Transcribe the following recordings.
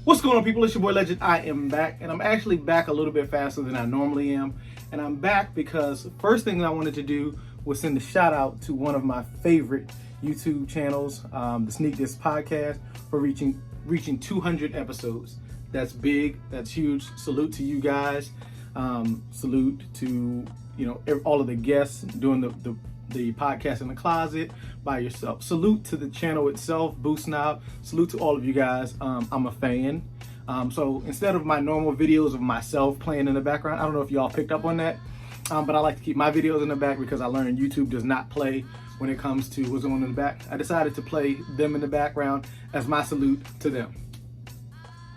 What's going on, people? It's your boy Legend. I am back, and I'm actually back a little bit faster than I normally am. And I'm back because the first thing I wanted to do was send a shout out to one of my favorite YouTube channels, the Sneak This Podcast, for reaching 200 episodes. That's big. That's huge. Salute to you guys. Salute to all of the guests doing the podcast in the closet by yourself. Salute to the channel itself, Boost Knob. Salute to all of you guys. I'm a fan. So instead of my normal videos of myself playing in the background, I don't know if y'all picked up on that, but I like to keep my videos in the back because I learned YouTube does not play when it comes to what's going on in the back. I decided to play them in the background as my salute to them.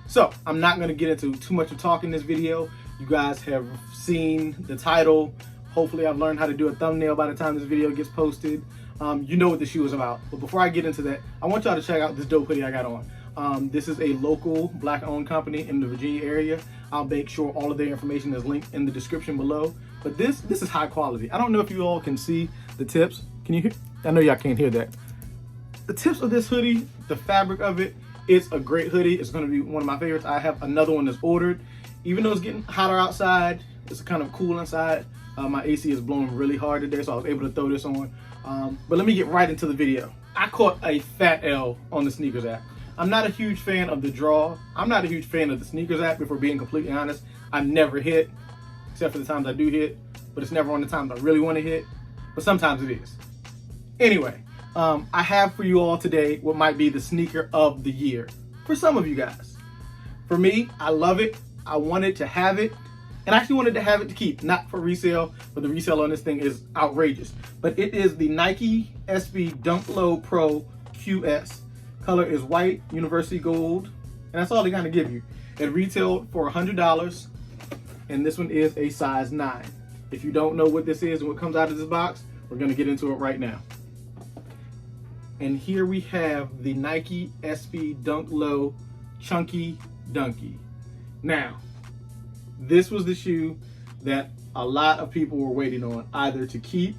So I'm not going to get into too much of talk in this video. You guys have seen the title. Hopefully I've learned how to do a thumbnail by the time this video gets posted. You know what the shoe is about. But before I get into that, I want y'all to check out this dope hoodie I got on. This is a local black-owned company in the Virginia area. I'll make sure all of their information is linked in the description below. But this is high quality. I don't know if you all can see the tips. Can you hear? I know y'all can't hear that. The tips of this hoodie, the fabric of it, it's a great hoodie. It's going to be one of my favorites. I have another one that's ordered. Even though it's getting hotter outside, it's kind of cool inside. My AC is blowing really hard today, so I was able to throw this on. But let me get right into the video. I caught a fat L on the sneakers app. I'm not a huge fan of the draw. I'm not a huge fan of the sneakers app, if we're being completely honest. I never hit, except for the times I do hit, but it's never on the times I really want to hit, but sometimes it is. Anyway, I have for you all today what might be the sneaker of the year for some of you guys. For me, I love it. I wanted to have it. And I actually wanted to have it to keep, not for resale, but the resale on this thing is outrageous. But it is the Nike SB Dunk Low Pro QS. Color is white, university gold, and that's all they kind of give you. It retailed for $100, and this one is a size 9. If you don't know what this is and what comes out of this box, we're gonna get into it right now. And here we have the Nike SB Dunk Low Chunky Dunky. Now, this was the shoe that a lot of people were waiting on, either to keep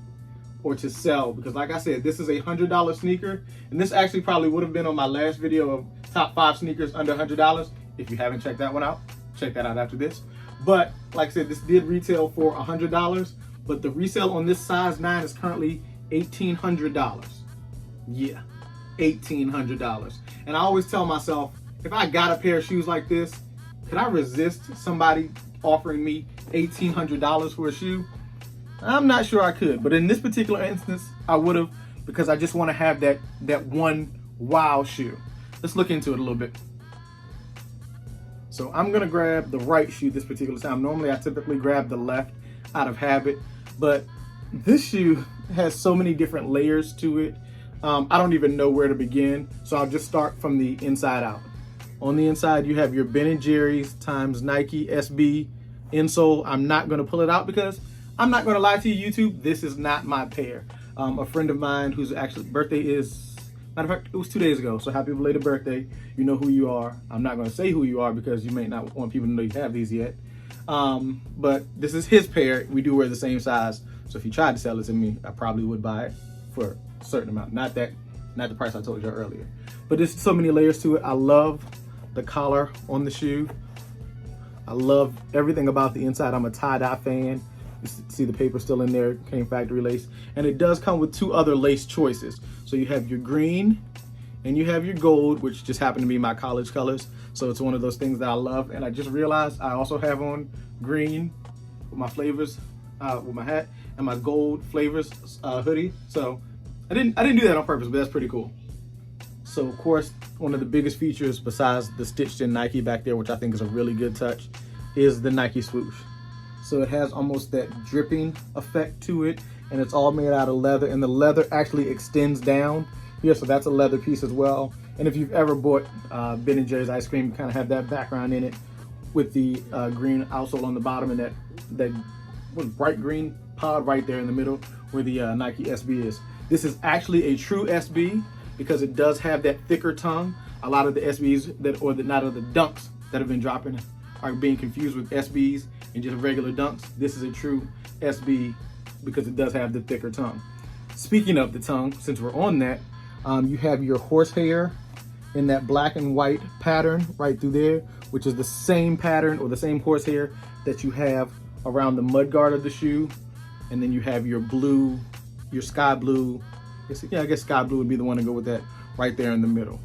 or to sell, because like I said, this is a $100 sneaker, and this actually probably would have been on my last video of top 5 sneakers under $100. If you haven't checked that one out, check that out after this. But like I said, this did retail for $100, but the resale on this size 9 is currently $1,800. Yeah, $1,800. And I always tell myself, if I got a pair of shoes like this, could I resist somebody offering me $1,800 for a shoe? I'm not sure I could, but in this particular instance, I would have, because I just want to have that one wow shoe. Let's look into it a little bit. So I'm gonna grab the right shoe this particular time. Normally I typically grab the left out of habit, but this shoe has so many different layers to it. I don't even know where to begin, so I'll just start from the inside out. On the inside, you have your Ben & Jerry's times Nike SB insole. I'm not going to pull it out because I'm not going to lie to you, YouTube. This is not my pair. A friend of mine whose actually birthday is, matter of fact, it was 2 days ago. So happy belated birthday. You know who you are. I'm not going to say who you are because you may not want people to know you have these yet. But this is his pair. We do wear the same size. So if he tried to sell it to me, I probably would buy it for a certain amount. Not the price I told you earlier. But there's so many layers to it. I love the collar on the shoe. I love everything about the inside. I'm a tie-dye fan. You see the paper still in there, came factory lace. And it does come with 2 other lace choices. So you have your green and you have your gold, which just happen to be my college colors. So it's one of those things that I love. And I just realized I also have on green with my flavors, with my hat, and my gold flavors hoodie. So I didn't do that on purpose, but that's pretty cool. So of course, one of the biggest features besides the stitched in Nike back there, which I think is a really good touch, is the Nike swoosh. So it has almost that dripping effect to it, and it's all made out of leather, and the leather actually extends down here, so that's a leather piece as well. And if you've ever bought Ben & Jerry's ice cream, you kind of have that background in it with the green outsole on the bottom and that bright green pod right there in the middle where the Nike SB is. This is actually a true SB, because it does have that thicker tongue. A lot of the SBs the dunks that have been dropping are being confused with SBs and just regular dunks. This is a true SB because it does have the thicker tongue. Speaking of the tongue, since we're on that, you have your horsehair in that black and white pattern right through there, which is the same pattern or the same horsehair that you have around the mud guard of the shoe. And then you have your blue, your sky blue. I guess sky blue would be the one to go with that right there in the middle.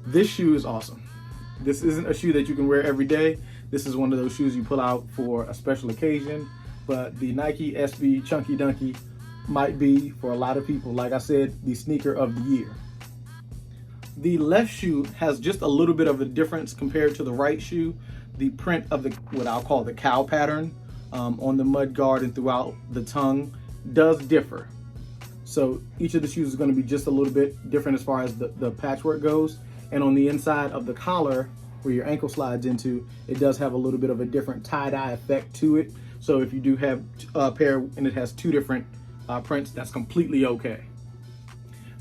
This shoe is awesome. This isn't a shoe that you can wear every day. This is one of those shoes you pull out for a special occasion, but the Nike SB Chunky Dunky might be, for a lot of people, like I said, the sneaker of the year. The left shoe has just a little bit of a difference compared to the right shoe. The print of the, what I'll call the cow pattern on the mud guard and throughout the tongue does differ. So each of the shoes is going to be just a little bit different as far as the patchwork goes. And on the inside of the collar, where your ankle slides into, it does have a little bit of a different tie-dye effect to it. So if you do have a pair and it has two different prints, that's completely okay.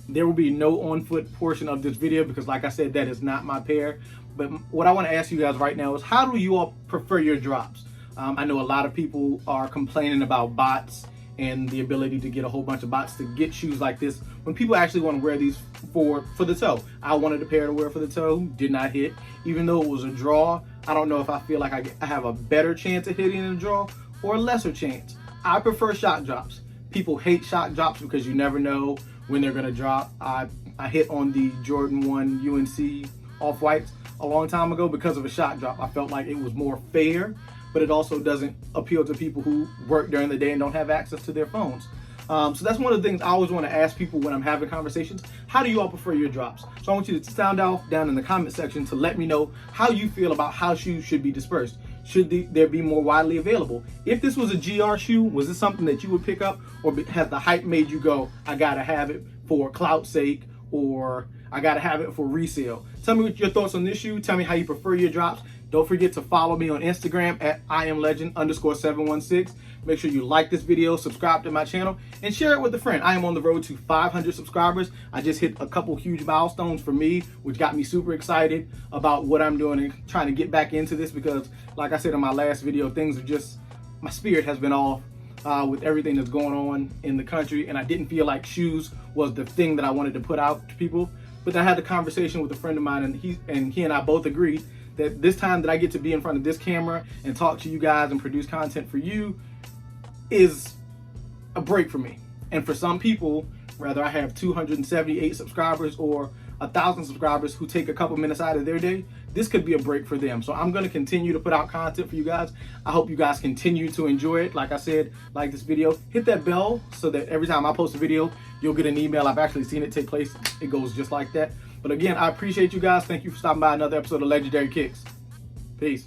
There will be no on-foot portion of this video because, like I said, that is not my pair. But what I want to ask you guys right now is, how do you all prefer your drops? I know a lot of people are complaining about bots and the ability to get a whole bunch of bots to get shoes like this when people actually want to wear these for the toe. I wanted a pair to wear for the toe, did not hit. Even though it was a draw, I don't know if I feel like I have a better chance of hitting in a draw or a lesser chance. I prefer shock drops. People hate shock drops because you never know when they're gonna drop. I hit on the Jordan 1 UNC off-whites a long time ago because of a shock drop. I felt like it was more fair, but it also doesn't appeal to people who work during the day and don't have access to their phones. So that's one of the things I always want to ask people when I'm having conversations. How do you all prefer your drops? So I want you to sound off down in the comment section to let me know how you feel about how shoes should be dispersed. Should there be more widely available? If this was a GR shoe, was this something that you would pick up, or has the hype made you go, I gotta have it for clout's sake, or I gotta have it for resale? Tell me what your thoughts on this shoe. Tell me how you prefer your drops. Don't forget to follow me on Instagram at IamLegend_716. Make sure you like this video, subscribe to my channel, and share it with a friend. I am on the road to 500 subscribers. I just hit a couple huge milestones for me, which got me super excited about what I'm doing and trying to get back into this because, like I said in my last video, things are just, my spirit has been off with everything that's going on in the country, and I didn't feel like shoes was the thing that I wanted to put out to people. But I had a conversation with a friend of mine, and he and I both agreed that this time that I get to be in front of this camera and talk to you guys and produce content for you is a break for me. And for some people, whether I have 278 subscribers or 1,000 subscribers who take a couple minutes out of their day, this could be a break for them. So I'm gonna continue to put out content for you guys. I hope you guys continue to enjoy it. Like I said, like this video, hit that bell so that every time I post a video, you'll get an email. I've actually seen it take place. It goes just like that. But again, I appreciate you guys. Thank you for stopping by another episode of Legendary Kicks. Peace.